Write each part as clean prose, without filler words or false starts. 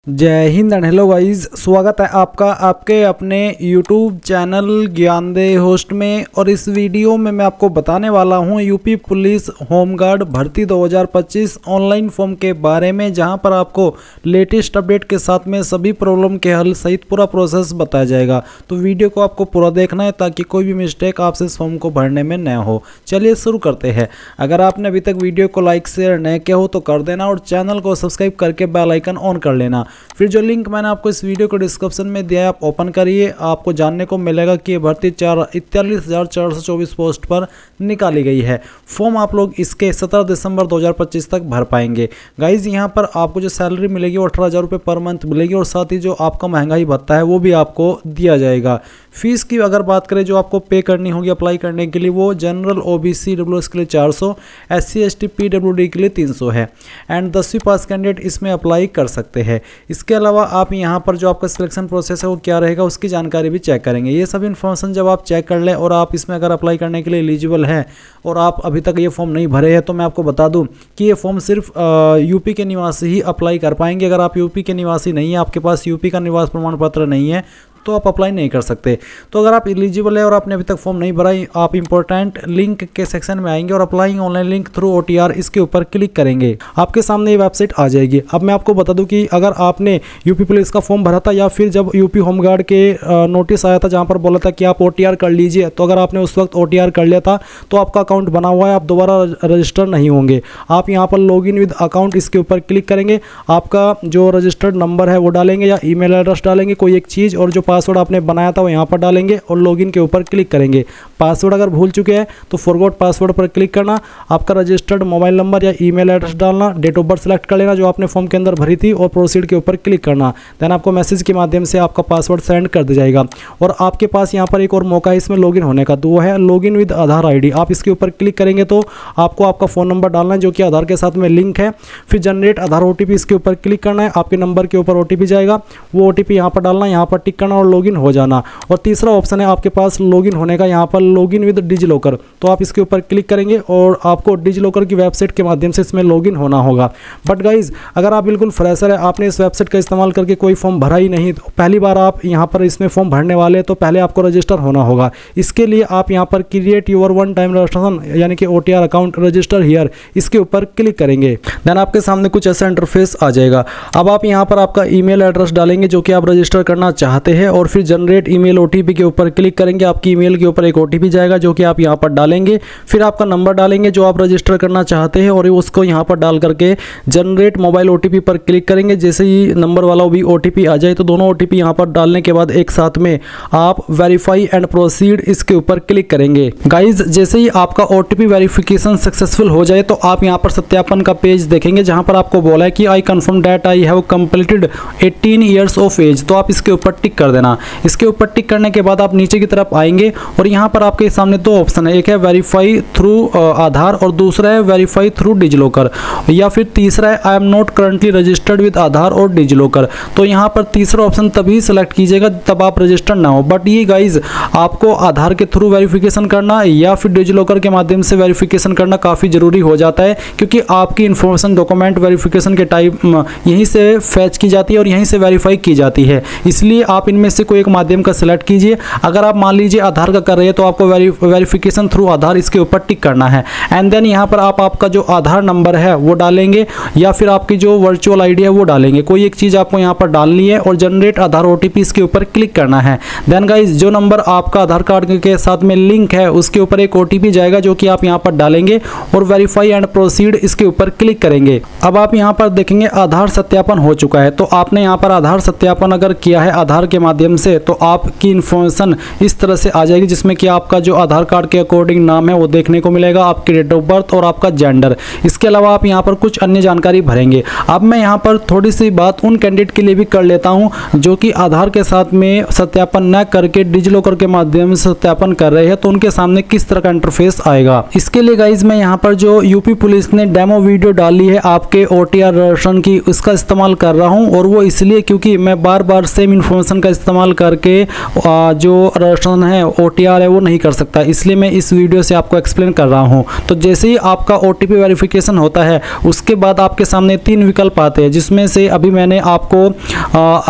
जय Hind and hello guys, स्वागत है आपका आपके अपने YouTube चैनल ज्ञानदेह होस्ट में। और इस वीडियो में मैं आपको बताने वाला हूं यूपी पुलिस होमगार्ड भर्ती 2025 ऑनलाइन फॉर्म के बारे में, जहां पर आपको लेटेस्ट अपडेट के साथ में सभी प्रॉब्लम के हल सहित पूरा प्रोसेस बताया जाएगा। तो वीडियो को आपको पूरा देखना है ताकि कोई भी मिस्टेक आपसे इस फॉर्म को भरने में न हो। चलिए शुरू करते हैं। अगर आपने अभी तक वीडियो को लाइक शेयर न किया हो तो कर देना और चैनल को सब्सक्राइब करके बेल आइकन ऑन कर लेना। फिर जो लिंक मैंने आपको इस वीडियो को डिस्क्रिप्शन में दिया है आप ओपन करिए। आपको जानने को मिलेगा कि ये भर्ती 41,424 पोस्ट पर निकाली गई है। फॉर्म आप लोग इसके 17 दिसंबर 2025 तक भर पाएंगे। गाइज यहाँ पर आपको जो सैलरी मिलेगी वो 18,000 रुपये पर मंथ मिलेगी और साथ ही जो आपका महंगाई भत्ता है वो भी आपको दिया जाएगा। फीस की अगर बात करें जो आपको पे करनी होगी अप्लाई करने के लिए, वो जनरल OBC WS के लिए 400, SC ST PWD के लिए 300 है एंड 10वीं पास कैंडिडेट इसमें अप्लाई कर सकते हैं। इसके अलावा आप यहाँ पर जो आपका सिलेक्शन प्रोसेस है वो क्या रहेगा उसकी जानकारी भी चेक करेंगे। ये सब इन्फॉर्मेशन जब आप चेक कर लें और आप इसमें अगर अप्लाई करने के लिए एलिजिबल हैं और आप अभी तक ये फॉर्म नहीं भरे हैं तो मैं आपको बता दूं कि ये फॉर्म सिर्फ यूपी के निवासी ही अप्लाई कर पाएंगे। अगर आप यूपी के निवासी नहीं है, आपके पास यूपी का निवास प्रमाण पत्र नहीं है तो आप अप्लाई नहीं कर सकते। तो अगर आप एलिजिबल है और आपने अभी तक फॉर्म नहीं भरा, आप इंपॉर्टेंट लिंक के सेक्शन में आएंगे और applying online link through OTR इसके ऊपर क्लिक करेंगे, आपके सामने ये वेबसाइट आ जाएगी। अब मैं आपको बता दूं कि अगर आपने यूपी पुलिस का फॉर्म भरा था या फिर जब यूपी होमगार्ड के नोटिस आया था जहाँ पर बोला था कि आप OTR कर लीजिए, तो अगर आपने उस वक्त OTR कर लिया था तो आपका अकाउंट बना हुआ है, आप दोबारा रजिस्टर नहीं होंगे। आप यहाँ पर लॉगिन विद अकाउंट इसके ऊपर क्लिक करेंगे, आपका जो रजिस्टर्ड नंबर है वो डालेंगे या ईमेल एड्रेस डालेंगे कोई एक चीज़, और जो पासवर्ड आपने बनाया था वो यहाँ पर डालेंगे और लॉगिन के ऊपर क्लिक करेंगे। पासवर्ड अगर भूल चुके हैं तो फॉरगॉट पासवर्ड पर क्लिक करना, आपका रजिस्टर्ड मोबाइल नंबर या ईमेल एड्रेस डालना, डेट ऑफ बर्थ सेलेक्ट कर लेना जो आपने फॉर्म के अंदर भरी थी और प्रोसीड के ऊपर क्लिक करना। देन आपको मैसेज के माध्यम से आपका पासवर्ड सेंड कर दिया जाएगा। और आपके पास यहाँ पर एक और मौका है इसमें लॉगिन होने का, तो वो है लॉगिन विद आधार ID। आप इसके ऊपर क्लिक करेंगे तो आपको आपका फ़ोन नंबर डालना है जो कि आधार के साथ में लिंक है। फिर जनरेट आधार OTP इसके ऊपर क्लिक करना है, आपके नंबर के ऊपर OTP जाएगा, वो OTP यहाँ पर डालना है, यहाँ पर टिक करना और लॉगिन हो जाना। और तीसरा ऑप्शन है आपके पास लॉगिन होने का, यहाँ पर लॉगिन विद डिजिलॉकर, तो आप इसके ऊपर क्लिक करेंगे और आपको डिजिलॉकर की वेबसाइट के माध्यम से इसमें लॉगिन होना होगा। बट गाइज अगर आप बिल्कुल फ्रेशर है, आपने इस वेबसाइट का इस्तेमाल करके कोई फॉर्म भरा ही नहीं, तो पहली बार आप यहाँ पर इसमें फॉर्म भरने वाले तो पहले आपको रजिस्टर होना होगा। इसके लिए आप यहाँ पर create your one time registration यानी कि OTR अकाउंट रजिस्टर हियर इसके ऊपर क्लिक करेंगे। देन आपके सामने कुछ ऐसा इंटरफेस आ जाएगा। अब आप यहाँ पर आपका ईमेल एड्रेस डालेंगे जो कि आप रजिस्टर करना चाहते हैं और फिर जनरेट ईमेल OTP के ऊपर क्लिक करेंगे। आपकी ईमेल के ऊपर एक OTP जाएगा जो कि आप यहाँ पर डालेंगे, फिर आपका नंबर डालेंगे जो आप रजिस्टर करना चाहते हैं और उसको यहाँ पर डाल करके जनरेट मोबाइल OTP पर क्लिक करेंगे। जैसे ही नंबर वाला भी OTP आ जाए तो दोनों OTP यहाँ पर डालने के बाद एक साथ में आप वेरीफाई एंड प्रोसीड इसके ऊपर क्लिक करेंगे। गाइज जैसे ही आपका OTP वेरिफिकेशन सक्सेसफुल हो जाए तो आप यहाँ पर सत्यापन का पेज देखेंगे जहाँ पर आपको बोला है कि I confirm that I have completed 18 years of age, तो आप इसके ऊपर टिक कर देना। इसके ऊपर टिक करने के बाद आप नीचे की तरफ आएंगे और यहाँ पर आपके सामने दो ऑप्शन है, एक है वेरीफाई थ्रू आधार और दूसरा है वेरीफाई थ्रू डिजिलॉकर, या फिर तीसरा है I am not currently registered with Aadhaar और डिजिलॉकर। तो यहाँ पर तीसरा ऑप्शन तभी सेलेक्ट कीजिएगा तब आप रजिस्टर्ड ना हो। बट ये गाइज आपको आधार के थ्रू वेरिफिकेशन करना या फिर डिजिलॉकर के माध्यम से वेरिफिकेशन करना काफ़ी ज़रूरी हो जाता है, क्योंकि आपकी इन्फॉर्मेशन डॉक्यूमेंट वेरिफिकेशन के टाइप यहीं से फैच की जाती है और यहीं से वेरीफाई की जाती है। इसलिए आप इनमें से कोई एक माध्यम का सिलेक्ट कीजिए। अगर आप मान लीजिए आधार का कर रहे हैं तो आपको वेरिफिकेशन थ्रू आधार इसके ऊपर टिक करना है एंड देन यहाँ पर आप आपका जो आधार नंबर है वो डालेंगे या फिर आपकी जो वर्चुअल ID है वो डालेंगे। कोई एक चीज़ आपको यहाँ पर डालनी है और जनरेट आधार OTP इसके ऊपर क्लिक करना है। देन गाइज जो नंबर आपका आधार कार्ड के साथ में लिंक है उसके ऊपर एक OTP जाएगा जो कि आप यहाँ पर डालेंगे और वेरीफाई एंड प्रोसीड इसके ऊपर क्लिक करेंगे। अब आप यहाँ पर देखेंगे आधार सत्यापन हो चुका है। तो आपने यहाँ पर आधार सत्यापन अगर किया है आधार के माध्यम से तो आपकी इन्फॉर्मेशन इस तरह से आ जाएगी जिसमें कि आपका जो आधार कार्ड के अकॉर्डिंग नाम है वो देखने को मिलेगा, आपकी डेट ऑफ बर्थ और आपका जेंडर। इसके अलावा आप यहाँ पर कुछ अन्य जानकारी भरेंगे। अब मैं यहाँ पर थोड़ी सी बात उन कैंडिडेट के लिए भी कर लेता हूँ जो कि आधार के साथ में सत्यापन न करके डिजिलॉकर के माध्यम से सत्यापन कर रहे हैं, तो उनके सामने किस तरह का इंटरफेस आएगा। इसके लिए गाइज मैं यहाँ पर जो यूपी पुलिस ने डेमो वीडियो डाली है आपके OTR रजिस्ट्रेशन की उसका इस्तेमाल कर रहा हूँ, और वो इसलिए क्योंकि मैं बार बार सेम इन्फॉर्मेशन का इस्तेमाल करके जो रजिस्ट्रेशन है OTR है वो नहीं कर सकता, इसलिए मैं इस वीडियो से आपको एक्सप्लेन कर रहा हूँ। तो जैसे ही आपका OTP वेरिफिकेशन होता है उसके बाद आपके सामने 3 विकल्प आते हैं, जिसमें से अभी मैंने आपको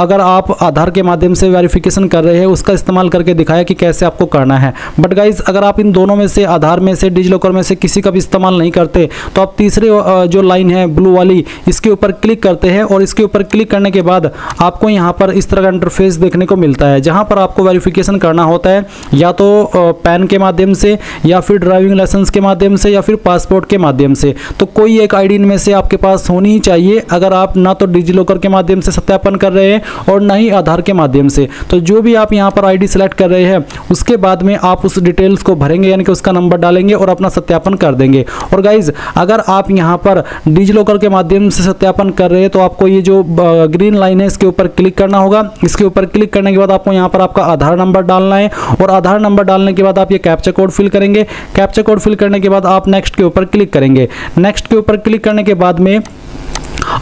अगर आप आधार के माध्यम से वेरिफिकेशन कर रहे हैं उसका इस्तेमाल करके दिखाया कि कैसे आपको करना है। बट गाइज अगर आप इन दोनों में से, आधार में से, डिजिलॉकर में से किसी का भी इस्तेमाल नहीं करते तो आप तीसरे जो लाइन है ब्लू वाली, इसके ऊपर क्लिक करते हैं और इसके ऊपर क्लिक करने के बाद आपको यहाँ पर इस तरह का इंटरफेस देखने को मिलता है, जहाँ पर आपको वेरिफिकेशन करना होता है या तो पैन के माध्यम से या फिर ड्राइविंग लाइसेंस के माध्यम से या फिर पासपोर्ट के माध्यम से। तो कोई एक आईडी इनमें से आपके पास होनी ही चाहिए, अगर आप ना तो डिजिलॉकर के माध्यम से सत्यापन कर रहे हैं और ना ही आधार के माध्यम से। तो जो भी आप यहाँ पर आईडी सेलेक्ट कर रहे हैं उसके बाद में आप उस डिटेल्स को भरेंगे, यानी कि उसका नंबर डालेंगे और अपना सत्यापन कर देंगे। और गाइज अगर आप यहाँ पर डिजिलॉकर के माध्यम से सत्यापन कर रहे हैं तो आपको ये जो ग्रीन लाइन है इसके ऊपर क्लिक करना होगा। इसके ऊपर क्लिक करने के बाद आपको यहाँ पर आपका आधार नंबर डालना है और आधार नंबर डालने के बाद आप ये कैप्चा कोड फिल करेंगे। कैप्चा कोड फिल करने के बाद आप नेक्स्ट के ऊपर क्लिक करेंगे। नेक्स्ट के ऊपर क्लिक करने के बाद में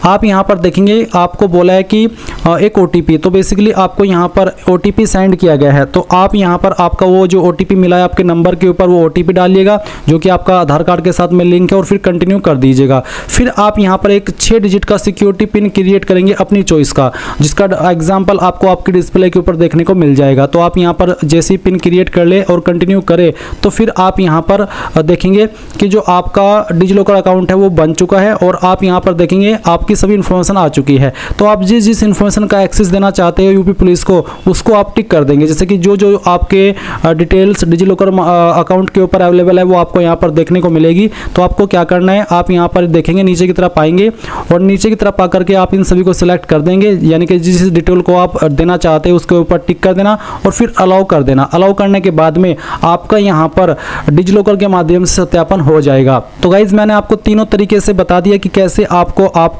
आप यहाँ पर देखेंगे आपको बोला है कि एक OTP, तो बेसिकली आपको यहाँ पर OTP सेंड किया गया है। तो आप यहाँ पर आपका वो जो OTP मिला है आपके नंबर के ऊपर वो OTP डालिएगा जो कि आपका आधार कार्ड के साथ में लिंक है और फिर कंटिन्यू कर दीजिएगा। फिर आप यहाँ पर एक 6 डिजिट का सिक्योरिटी पिन क्रिएट करेंगे अपनी चॉइस का, जिसका एग्जाम्पल आपको आपकी डिस्प्ले के ऊपर देखने को मिल जाएगा। तो आप यहाँ पर जैसे ही पिन क्रिएट कर ले और कंटिन्यू करें तो फिर आप यहाँ पर देखेंगे कि जो आपका डिजिलॉकर अकाउंट है वो बन चुका है और आप यहाँ पर देखेंगे आपकी सभी इन्फॉर्मेशन आ चुकी है। तो आप जिस इन्फॉर्मेशन का एक्सेस देना चाहते हो यूपी पुलिस को उसको आप टिक कर देंगे। जैसे कि जो आपके डिटेल्स डिजिलॉकर अकाउंट के ऊपर अवेलेबल है वो आपको यहाँ पर देखने को मिलेगी। तो आपको क्या करना है, आप यहाँ पर देखेंगे नीचे की तरफ आएंगे और नीचे की तरफ आकर के आप इन सभी को सिलेक्ट कर देंगे, यानी कि जिस डिटेल को आप देना चाहते हैं उसके ऊपर टिक कर देना और फिर अलाउ कर देना। अलाउ करने के बाद में आपका यहाँ पर डिजिलॉकर के माध्यम से सत्यापन हो जाएगा। तो गाइज मैंने आपको तीनों तरीके से बता दिया कि कैसे आपको आपका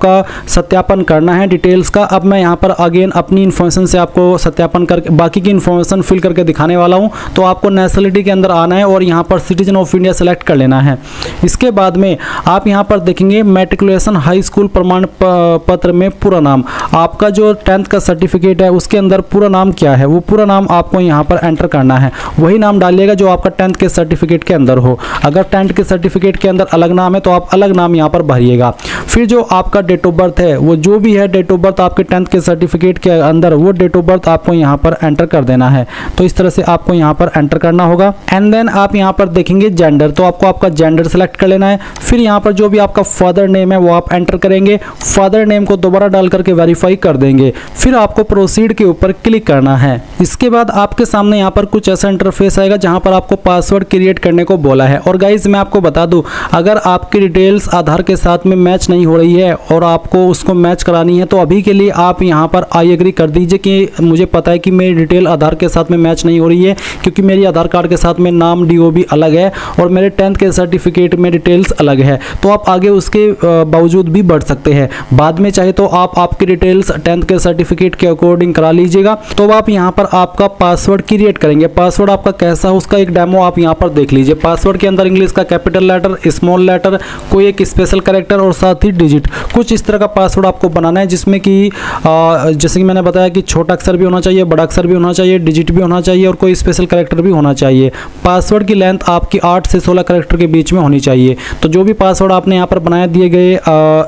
सत्यापन करना है डिटेल्स का। अब मैं यहाँ पर अगेन अपनी इन्फॉर्मेशन से आपको सत्यापन करके बाकी की इन्फॉर्मेशन फिल करके दिखाने वाला हूँ। तो आपको नेशनलिटी के अंदर आना है और यहाँ पर सिटीजन ऑफ इंडिया सेलेक्ट कर लेना है। इसके बाद में आप यहाँ पर देखेंगे मैट्रिकुलेशन हाई स्कूल प्रमाण पत्र में पूरा नाम, आपका जो 10th का सर्टिफिकेट है उसके अंदर पूरा नाम क्या है वो पूरा नाम आपको यहाँ पर एंटर करना है। वही नाम डालिएगा जो आपका 10th के सर्टिफिकेट के अंदर हो। अगर 10th के सर्टिफिकेट के अंदर अलग नाम है तो आप अलग नाम यहाँ पर भरिएगा। फिर जो आपका डेट ऑफ बर्थ है वो जो भी है डेट ऑफ बर्थ आपके 10th के सर्टिफिकेट के अंदर वो डेट ऑफ बर्थ आपको यहाँ पर एंटर कर देना है। तो इस तरह से आपको यहाँ पर एंटर करना होगा। एंड देन आप यहाँ पर देखेंगे जेंडर, तो आपको आपका जेंडर सेलेक्ट कर लेना है। फिर यहाँ पर जो भी आपका फादर नेम है वो आप एंटर करेंगे। फादर नेम को दोबारा डाल करके वेरीफाई कर देंगे। फिर आपको प्रोसीड के ऊपर क्लिक करना है। इसके बाद आपके सामने यहाँ पर कुछ ऐसा इंटरफेस आएगा जहाँ पर आपको पासवर्ड क्रिएट करने को बोला है। और गाइज मैं आपको बता दूँ, अगर आपकी डिटेल्स आधार के साथ में मैच नहीं हो रही है और आपको उसको मैच करानी है तो अभी के लिए आप यहाँ पर आई एग्री कर दीजिए कि मुझे पता है कि मेरी डिटेल आधार के साथ में मैच नहीं हो रही है, क्योंकि मेरी आधार कार्ड के साथ में नाम DOB अलग है और मेरे 10th के सर्टिफिकेट में डिटेल्स अलग है। तो आप आगे उसके बावजूद भी बढ़ सकते हैं। बाद में चाहे तो आप आपकी डिटेल्स 10th के सर्टिफिकेट के अकॉर्डिंग करा लीजिएगा। तो आप यहाँ पर आपका पासवर्ड क्रिएट करेंगे। पासवर्ड आपका कैसा हो उसका एक डेमो आप यहाँ पर देख लीजिए। पासवर्ड के अंदर इंग्लिश का कैपिटल लेटर, स्मॉल लेटर, कोई एक स्पेशल कैरेक्टर और साथ ही डिजिट, कुछ इस तरह का पासवर्ड आपको बनाना है जिसमें कि जैसे कि मैंने बताया कि छोटा अक्षर भी होना चाहिए, बड़ा अक्षर भी होना चाहिए, डिजिट भी होना चाहिए और कोई स्पेशल कैरेक्टर भी होना चाहिए। पासवर्ड की लेंथ आपकी 8 से 16 कैरेक्टर के बीच में होनी चाहिए। तो जो भी पासवर्ड आपने यहाँ पर बनाया दिए गए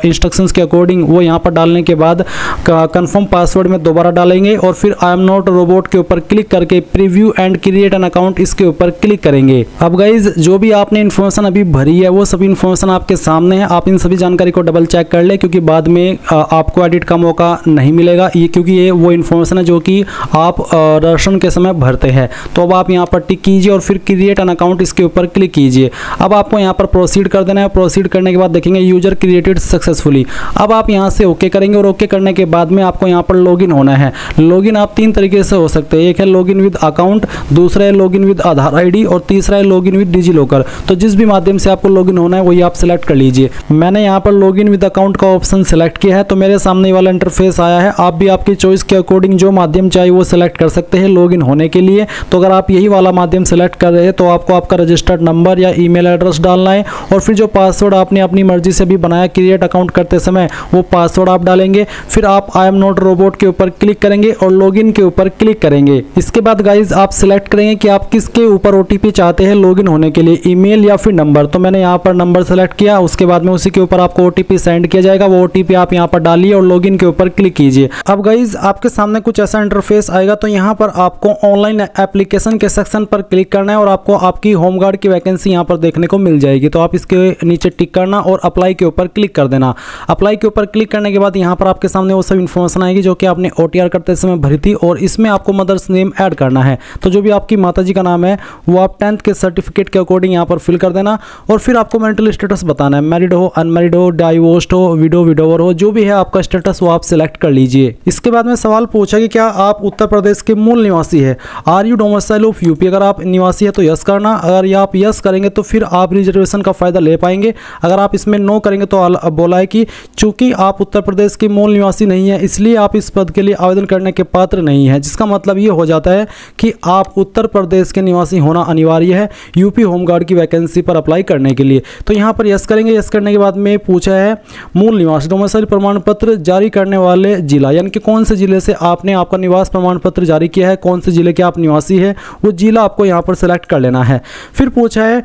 इंस्ट्रक्शंस के अकॉर्डिंग वो यहाँ पर डालने के बाद कंफर्म पासवर्ड में दोबारा डालेंगे और फिर आई एम नॉट रोबोट के ऊपर क्लिक करके preview and create an account इसके ऊपर क्लिक करेंगे। अब गाइज जो भी आपने इन्फॉर्मेशन अभी भरी है वो सभी इन्फॉर्मेशन आपके सामने है। आप इन सभी जानकारी को डबल चेक कर ले, क्योंकि बाद में आपको एडिट का मौका नहीं मिलेगा ये, क्योंकि ये वो इन्फॉर्मेशन है जो कि आप रजिस्ट्रेशन के समय भरते हैं। तो अब आप यहाँ पर टिक कीजिए और फिर क्रिएट एन अकाउंट इसके ऊपर क्लिक कीजिए। अब आपको यहाँ पर प्रोसीड कर देना है। प्रोसीड करने के बाद देखेंगे यूजर क्रिएटेड सक्सेसफुली। अब आप यहाँ से ओके करेंगे और ओके करने के बाद में आपको यहाँ पर लॉगिन होना है। लॉगिन आप 3 तरीके से हो सकते हैं। एक है लॉगिन विद अकाउंट, दूसरा है लॉगिन विद आधार ID और तीसरा है लॉगिन विद डिजिलॉकर। तो जिस भी माध्यम से आपको लॉगिन होना है वही आप सेलेक्ट कर लीजिए। मैंने यहाँ पर लॉगिन विद अकाउंट का ऑप्शन सेलेक्ट किया है तो मेरे सामने ये वाला इंटरफेस आया है। आप भी आपकी चॉइस के अकॉर्डिंग जो माध्यम चाहिए वो सिलेक्ट कर सकते हैं लॉगिन होने के लिए। तो अगर आप यही वाला माध्यम सेलेक्ट कर रहे हैं तो आपको आपका रजिस्टर्ड नंबर या ईमेल एड्रेस डालना है और फिर जो पासवर्ड आपने अपनी मर्जी से भी बनाया क्रिएट अकाउंट करते समय वो पासवर्ड आप डालेंगे। फिर आप आई एम नॉट रोबोट के ऊपर क्लिक करेंगे और लॉगिन के ऊपर क्लिक करेंगे। इसके बाद गाइज आप सिलेक्ट करेंगे कि आप किसके ऊपर ओटीपी चाहते हैं लॉगिन होने के लिए, ईमेल या फिर नंबर। तो मैंने यहाँ पर नंबर सेलेक्ट किया, उसके बाद में उसी के ऊपर आपको ओटीपी सेंड किया जाएगा। वो ओटीपी आप यहाँ पर डालिए और लॉगिन के ऊपर क्लिक कीजिए। अब गाइज आपके सामने कुछ ऐसा इंटरफेस आएगा। तो यहाँ पर आपको ऑनलाइन एप्लीकेशन के सेक्शन पर क्लिक करना है और आपको आपकी होमगार्ड की वैकेंसी यहाँ पर देखने को मिल जाएगी। तो आप इसके नीचे टिक करना और अप्लाई के ऊपर क्लिक कर देना। अप्लाई के ऊपर क्लिक करने के बाद यहाँ पर आपके सामने वो सब इन्फॉर्मेशन आएगी जो कि आपने ओटीआर करते समय भरी थी और इसमें आपको मदर्स नेम ऐड करना है। तो जो भी आपकी माताजी का नाम है वो आप 10th के सर्टिफिकेट के अकॉर्डिंग यहाँ पर फिल कर देना और फिर आपको मेंटल स्टेटस बताना है, मैरिड हो, अनमैरिड हो, डाइवोर्स्ड हो, विडो विडोवर हो, जो भी है आपका स्टेटस वो आप सिलेक्ट कर लीजिए। इसके बाद में सवाल पूछा कि क्या आप उत्तर प्रदेश के मूल निवासी है, are you domicile of UP. अगर आप निवासी है तो यस करना। अगर आप यस करेंगे तो फिर आप रिजर्वेशन का फायदा ले पाएंगे। अगर आप इसमें नो करेंगे तो बोला है कि चूंकि आप उत्तर प्रदेश के मूल निवासी नहीं है इसलिए आप इस पद के लिए आवेदन करने के पात्र नहीं है, जिसका मतलब ये हो जाता है कि आप उत्तर प्रदेश के निवासी होना अनिवार्य है यूपी होमगार्ड की वैकेंसी पर अप्लाई करने के लिए। तो यहाँ पर यस करेंगे। यस करने के बाद में पूछा है मूल निवास डोमिसाइल प्रमाण पत्र जारी करने वाले जिला, यानी कि कौन से जिले से आपने आपका निवास प्रमाण पत्र जारी किया है, कौन से जिले के आप निवासी है वो जिला आपको यहाँ पर सेलेक्ट कर लेना है। फिर पूछा है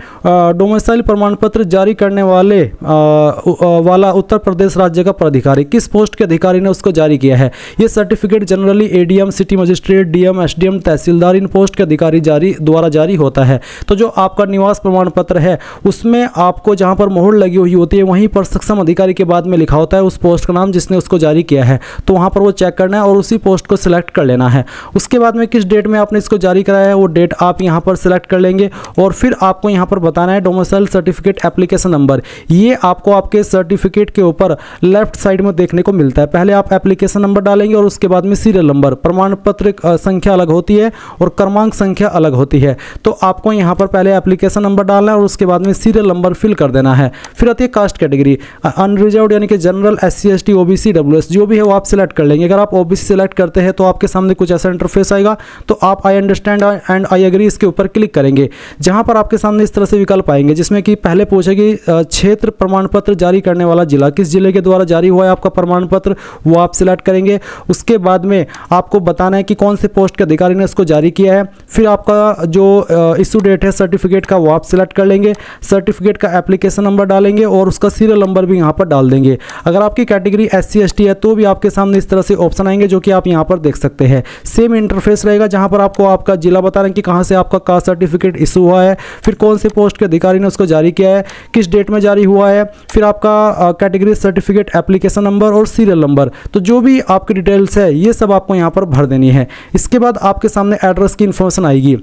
डोमिसाइल प्रमाण पत्र जारी करने वाला उत्तर प्रदेश राज्य का प्राधिकारी, किस पोस्ट के अधिकारी ने उसको जारी किया है। ये certificate generally ADM, city magistrate, DM, SDM, tehsildar इन पोस्ट के अधिकारी द्वारा जारी होता है। तो जो आपका निवास प्रमाण पत्र है उसमें आपको जहां पर मोहर लगी हुई होती है वहीं पर सक्षम अधिकारी के बाद में लिखा होता है उस पोस्ट का नाम जिसने उसको जारी किया है। तो वहां पर वो चेक करना है और उसी पोस्ट को सिलेक्ट कर लेना है। उसके बाद में किस डेट में आपने इसको जारी कराया है वो डेट आप यहां पर सिलेक्ट कर लेंगे और फिर आपको यहां पर बताना है डोमिसाइल सर्टिफिकेट एप्लीकेशन नंबर। ये आपको आपके सर्टिफिकेट के ऊपर लेफ्ट साइड में देखने को मिलता है। पहले आप एप्लीकेशन नंबर डालेंगे और उसके बाद में सीरियल नंबर, प्रमाण पत्र संख्या अलग होती है और क्रमांक संख्या अलग होती है। तो आपको यहाँ पर पहले एप्लीकेशन नंबर डालना है और उसके बाद में सीरियल नंबर फिल कर देना है। फिर आती है कास्ट कैटेगरी, अनरिजर्व्ड यानी कि general, SC ST OBC WS जो भी है वो आप सिलेक्ट कर लेंगे। अगर आप OBC सिलेक्ट करते हैं तो आपके सामने कुछ ऐसा इंटरफेस आएगा। तो आप I understand and I agree इसके ऊपर क्लिक करेंगे, जहां पर आपके सामने इस तरह से विकल्प आएंगे जिसमें कि पहले पूछेगी क्षेत्र प्रमाण पत्र जारी करने वाला जिला, किस जिले के द्वारा जारी हुआ है आपका प्रमाण पत्र वो आप सिलेक्ट करेंगे। उसके बाद में आपको बताना है कि कौन से पोस्ट के अधिकारी ने इसको जारी किया है। फिर आपका जो इशू डेट है सर्टिफिकेट का वो आप सिलेक्ट कर लेंगे। सर्टिफिकेट का एप्लीकेशन नंबर डालेंगे और उसका सीरियल नंबर भी यहाँ पर डाल देंगे। अगर आपकी कैटेगरी SC ST है तो भी आपके सामने इस तरह से ऑप्शन आएंगे जो कि आप यहाँ पर देख सकते हैं। सेम इंटरफेस रहेगा जहाँ पर आपको आपका जिला बता रहे हैं कि कहाँ से आपका कास्ट सर्टिफिकेट इशू हुआ है, फिर कौन से पोस्ट के अधिकारी ने उसको जारी किया है, किस डेट में जारी हुआ है, फिर आपका कैटेगरी सर्टिफिकेट एप्लीकेशन नंबर और सीरियल नंबर। तो जो भी आपकी डिटेल्स है ये सब आपको यहाँ पर भर देनी है। इसके बाद आपके सामने एड्रेस की इन्फॉर्मेशन आएगी।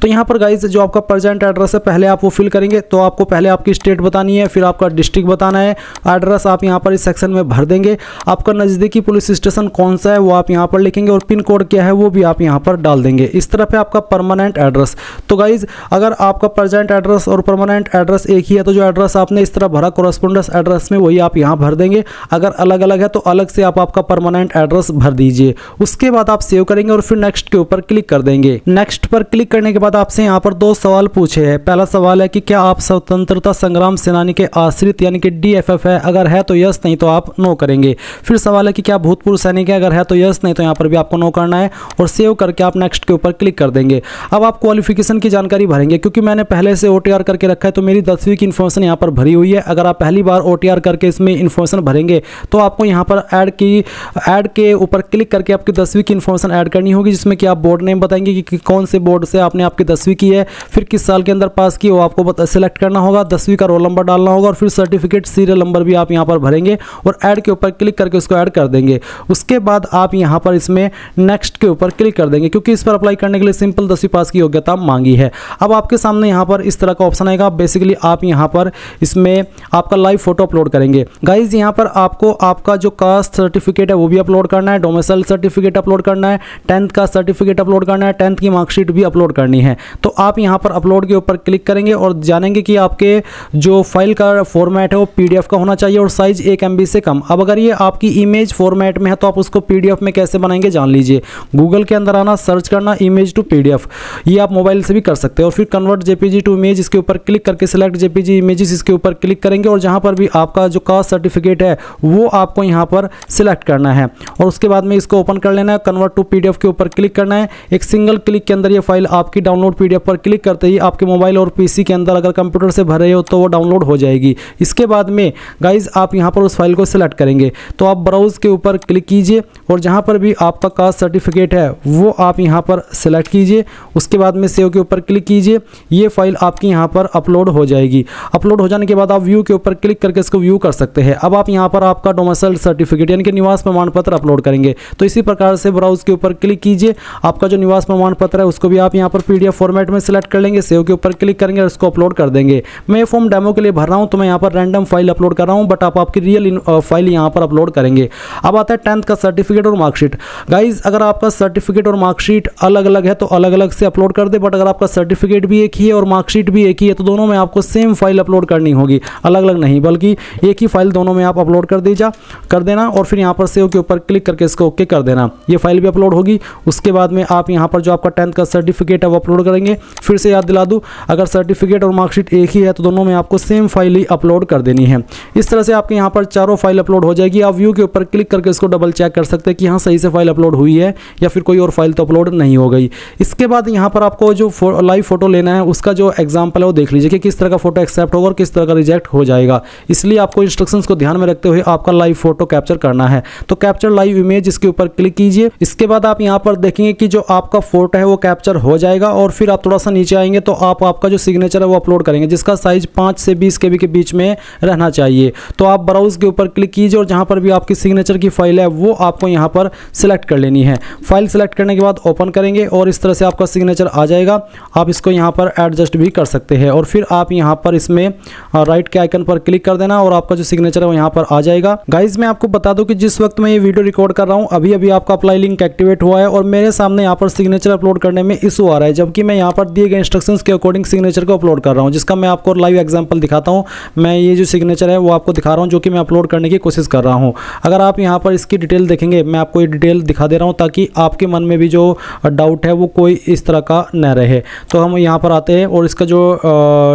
तो यहाँ पर गाइस जो आपका प्रेजेंट एड्रेस है पहले आप वो फिल करेंगे। तो आपको पहले आपकी स्टेट बतानी है, फिर आपका डिस्ट्रिक्ट बताना है, एड्रेस आप यहाँ पर इस सेक्शन में भर देंगे। आपका नज़दीकी पुलिस स्टेशन कौन सा है वो आप यहाँ पर लिखेंगे और पिन कोड क्या है वो भी आप यहाँ पर डाल देंगे। इस तरह पे आपका परमानेंट एड्रेस। तो गाइज अगर आपका प्रेजेंट एड्रेस और परमानेंट एड्रेस एक ही है तो जो एड्रेस आपने इस तरह भरा कोरस्पोंडेंस एड्रेस में वही आप यहाँ भर देंगे। अगर अलग अलग है तो अलग से आप आपका परमानेंट एड्रेस भर दीजिए। उसके बाद आप सेव करेंगे और फिर नेक्स्ट के ऊपर क्लिक कर देंगे। नेक्स्ट पर क्लिक करने के बाद आपसे यहाँ पर 2 सवाल पूछे हैं। पहला सवाल है कि क्या आप स्वतंत्रता संग्राम सेनानी के आश्रित यानी कि DFF है, अगर है तो यस, नहीं तो आप नो करेंगे। फिर सवाल है कि क्या भूतपूर्व सैनिक है, अगर है तो यस, नहीं तो यहाँ पर भी आपको नो करना है और सेव करके आप नेक्स्ट के ऊपर क्लिक कर देंगे। अब आप क्वालिफिकेशन की जानकारी भरेंगे। क्योंकि मैंने पहले से OTR करके रखा है तो मेरी 10वीं की इन्फॉर्मेशन यहाँ पर भरी हुई है। अगर आप पहली बार OTR करके इसमें इन्फॉर्मेशन भरेंगे तो आपको यहाँ पर ऐड के ऊपर क्लिक करके आपकी 10वीं की इन्फॉर्मेशन ऐड करनी होगी, जिसमें कि आप बोर्ड नेम बताएंगे कि कौन से बोर्ड से आपने आपकी 10वीं की है, फिर किस साल के अंदर पास की वो आपको सिलेक्ट करना होगा, 10वीं का रोल नंबर डालना होगा और फिर सर्टिफिकेट सीरियल नंबर भी आप यहाँ पर भरेंगे और ऐड के ऊपर क्लिक करके उसको ऐड कर देंगे। उसके बाद आप यहाँ पर इसमें नेक्स्ट के ऊपर क्लिक कर देंगे क्योंकि इस पर अप्लाई करने के लिए सिंपल 10वीं पास की योग्यता मांगी है। अब आपके सामने यहाँ पर इस तरह का ऑप्शन आएगा। बेसिकली आप यहाँ पर इसमें आपका लाइव फोटो अपलोड करेंगे। गाइज यहाँ पर आपको आपका जो कास्ट सर्टिफिकेट है वो भी अपलोड करना है, डोमिसाइल सर्टिफिकेट अपलोड करना है, 10th का सर्टिफिकेट अपलोड करना है, 10th की मार्कशीट भी अपलोड करनी है। तो आप यहाँ पर अपलोड के ऊपर क्लिक करेंगे और जानेंगे कि आपके जो फाइल का फॉर्मेट है वो PDF का होना चाहिए और साइज 1 MB से कम। अब अगर ये आपकी इमेज फॉर्मेट में है तो आप उसको PDF में कैसे बनाएंगे जान लीजिए। गूगल के अंदर आना, सर्च करना इमेज टू PDF, ये आप मोबाइल से भी कर सकते हैं। और फिर कन्वर्ट JPG टू इमेज, इसके ऊपर क्लिक करके सिलेक्ट JPG इमेजेस, इसके ऊपर क्लिक करेंगे और जहां पर भी आपका जो कास्ट सर्टिफिकेट है वो आपको यहां पर सिलेक्ट करना है और उसके बाद में इसको ओपन कर लेना है। कन्वर्ट टू PDF के ऊपर क्लिक करना है। एक सिंगल क्लिक के अंदर ये फाइल आपकी डाउनलोड PDF पर क्लिक करते ही आपके मोबाइल और PC के अंदर अगर कंप्यूटर से भर रहे हो तो वो डाउनलोड हो जाएगी। इसके बाद में गाइज आप यहां पर उस फाइल को सिलेक्ट करेंगे तो आप ब्राउज के ऊपर क्लिक कीजिए और जहां पर भी आपका कास्ट सर्टिफिकेट है वो आप यहां पर सिलेक्ट कीजिए। उसके बाद में सेव के ऊपर क्लिक कीजिए। ये फाइल आपकी यहां पर अपलोड हो जाएगी। अपलोड हो जाने के बाद आप व्यू के ऊपर क्लिक करके इसको व्यू कर सकते हैं। अब आप यहां पर आपका डोमिसाइल सर्टिफिकेट यानी कि निवास प्रमाण पत्र अपलोड करेंगे। तो इसी प्रकार से ब्राउज के ऊपर क्लिक कीजिए। आपका जो निवास प्रमाण पत्र है उसको भी आप यहां पर PDF फॉर्मेट में सिलेक्ट कर लेंगे। सेव के ऊपर क्लिक करेंगे और इसको अपलोड कर देंगे। मैं ये फॉर्म डेमो के लिए भर रहा हूं तो मैं यहां पर रैंडम फाइल अपलोड कर रहा हूं, बट आप आपकी रियल फाइल यहां पर अपलोड करेंगे। अब आता है 10th का सर्टिफिकेट और मार्कशीट। गाइज अगर आपका सर्टिफिकेट और मार्कशीट अलग अलग है तो अलग अलग से अपलोड कर दे, बट अगर आपका सर्टिफिकेट भी एक ही है और मार्कशीट भी एक ही है तो दोनों में आपको सेम फाइल अपलोड करनी होगी, अलग अलग नहीं, बल्कि एक ही फाइल दोनों में आप अपलोड कर देना और फिर यहाँ पर सेव के ऊपर क्लिक करके इसको ओके कर देना। ये फाइल भी अपलोड होगी। उसके बाद में आप यहाँ पर जो आपका 10th का सर्टिफिकेट है वो अपलोड करेंगे। फिर से याद दिला दूँ, अगर सर्टिफिकेट और मार्कशीट एक ही है तो दोनों में आपको सेम फाइल ही अपलोड कर देनी है। इस तरह से आपके यहाँ पर चारों फाइल अपलोड हो जाएगी। आप व्यू के ऊपर क्लिक करके इसको डबल चेक कर सकते हैं कि हाँ सही से फाइल अपलोड हुई है या फिर कोई और फाइल तो अपलोड नहीं हो गई। इसके बाद यहाँ पर आपको जो लाइव फोटो लेना है उसका जो एग्जांपल है वो देख लीजिए कि किस तरह का फोटो एक्सेप्ट होगा और किस तरह का रिजेक्ट हो जाएगा। इसलिए आपको इंस्ट्रक्शंस को ध्यान में रखते हुए आपका लाइव फोटो कैप्चर करना है। तो कैप्चर लाइव इमेज, इसके ऊपर क्लिक कीजिए। इसके बाद आप यहाँ पर देखेंगे कि जो आपका फोटो है वो कैप्चर हो जाएगा और फिर आप थोड़ा सा नीचे आएंगे तो आप आपका जो सिग्नेचर है वो अपलोड करेंगे, जिसका साइज 5 से 20 KB के बीच में रहना चाहिए। तो आप ब्राउज के ऊपर क्लिक कीजिए और जहाँ पर भी आपकी सिग्नेचर की फाइल है वो आपको यहाँ पर सिलेक्ट कर लेनी है। फाइल सिलेक्ट करने के बाद ओपन करेंगे और इस तरह से आपका सिग्नेचर आ जाएगा। आप इसको यहाँ पर एडजस्ट भी कर सकते हैं और फिर आप यहाँ पर इसमें राइट के आइकन पर क्लिक कर देना और आपका जो सिग्नेचर है वो यहाँ पर आ जाएगा। गाइज मैं आपको बता दूं कि जिस वक्त मैं ये वीडियो रिकॉर्ड कर रहा हूँ अभी अभी आपका अप्लाई लिंक एक्टिवेट हुआ है और मेरे सामने यहाँ पर सिग्नेचर अपलोड करने में इशू आ रहा है, जबकि मैं यहाँ पर दिए गए इंस्ट्रक्शंस के अकॉर्डिंग सिग्नेचर को अपलोड कर रहा हूँ, जिसका मैं आपको लाइव एग्जांपल दिखाता हूँ। मैं ये जो सिग्नेचर है वो आपको दिखा रहा हूँ जो कि मैं अपलोड करने की कोशिश कर रहा हूँ। अगर आप यहाँ पर इसकी डिटेल देखेंगे, मैं आपको ये डिटेल दिखा दे रहा हूँ ताकि आपके मन में भी जो डाउट है वो कोई इस तरह का न रहे। तो हम यहाँ पर आते हैं और इसका जो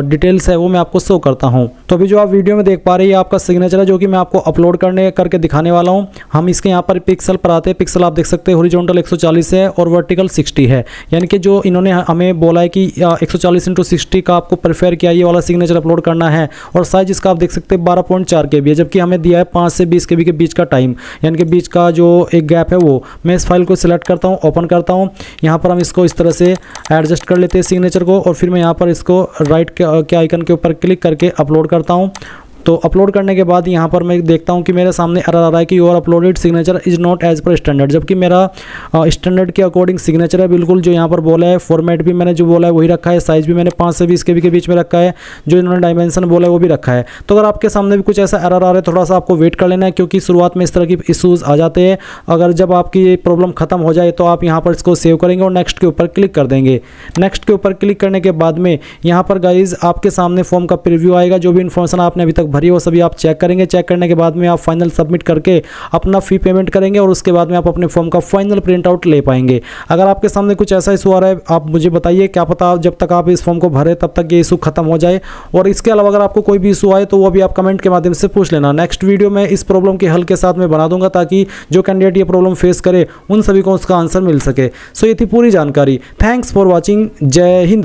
डिटेल्स है वो मैं आपको शो करता हूँ। तो अभी जो आप वीडियो में देख पा रहे हैं आपका सिग्नेचर है जो कि मैं आपको अपलोड करके दिखाने वाला हूँ। हम इसके यहाँ पर पिक्सल पर आते हैं। पिक्सल आप देख सकते हैं हॉरिजॉन्टल 140 है और वर्टिकल 60 है, यानी कि जो इन्होंने हमें बोला है कि 140x60 का आपको प्रेफर किया ये वाला सिग्नेचर अपलोड करना है। और साइज इसका आप देख सकते हैं 12.4 KB है, जबकि हमें दिया है 5 से 20 KB के बीच का टाइम, यानी कि बीच का जो एक गैप है वो। मैं इस फाइल को सिलेक्ट करता हूँ, ओपन करता हूँ। यहाँ पर हम इसको इस तरह से एडजस्ट कर लेते हैं सिग्नेचर को और फिर मैं यहाँ पर इसको राइट के आइकन के ऊपर क्लिक करके अपलोड करता हूँ। तो अपलोड करने के बाद यहाँ पर मैं देखता हूँ कि मेरे सामने एरर आ रहा है कि your uploaded signature is not as per standard, जबकि मेरा स्टैंडर्ड के अकॉर्डिंग सिग्नेचर है बिल्कुल। जो यहाँ पर बोला है फॉर्मेट भी मैंने जो बोला है वही रखा है, साइज भी मैंने 5 से 20 KB के बीच में रखा है, जो इन्होंने डायमेंशन बोला है वो भी रखा है। तो अगर आपके सामने भी कुछ ऐसा एरर आ रहा है थोड़ा सा आपको वेट कर लेना है, क्योंकि शुरुआत में इस तरह की इशूज़ आ जाते हैं। अगर जब आपकी ये प्रॉब्लम खत्म हो जाए तो आप यहाँ पर इसको सेव करेंगे और नेक्स्ट के ऊपर क्लिक कर देंगे। नेक्स्ट के ऊपर क्लिक करने के बाद में यहाँ पर गाइज आपके सामने फॉर्म का प्रीव्यू आएगा। जो भी इन्फॉर्मेशन आपने अभी तक भरी वो सभी आप चेक करेंगे। चेक करने के बाद में आप फाइनल सबमिट करके अपना फी पेमेंट करेंगे और उसके बाद में आप अपने फॉर्म का फाइनल प्रिंट आउट ले पाएंगे। अगर आपके सामने कुछ ऐसा इशू आ रहा है आप मुझे बताइए, क्या पता जब तक आप इस फॉर्म को भरे तब तक ये इशू खत्म हो जाए। और इसके अलावा अगर आपको कोई भी इशू आए तो वो भी आप कमेंट के माध्यम से पूछ लेना। नेक्स्ट वीडियो में इस प्रॉब्लम के हल के साथ मैं बना दूंगा ताकि जो कैंडिडेट ये प्रॉब्लम फेस करे उन सभी को उसका आंसर मिल सके। सो ये थी पूरी जानकारी। Thanks for watching. जय हिंद।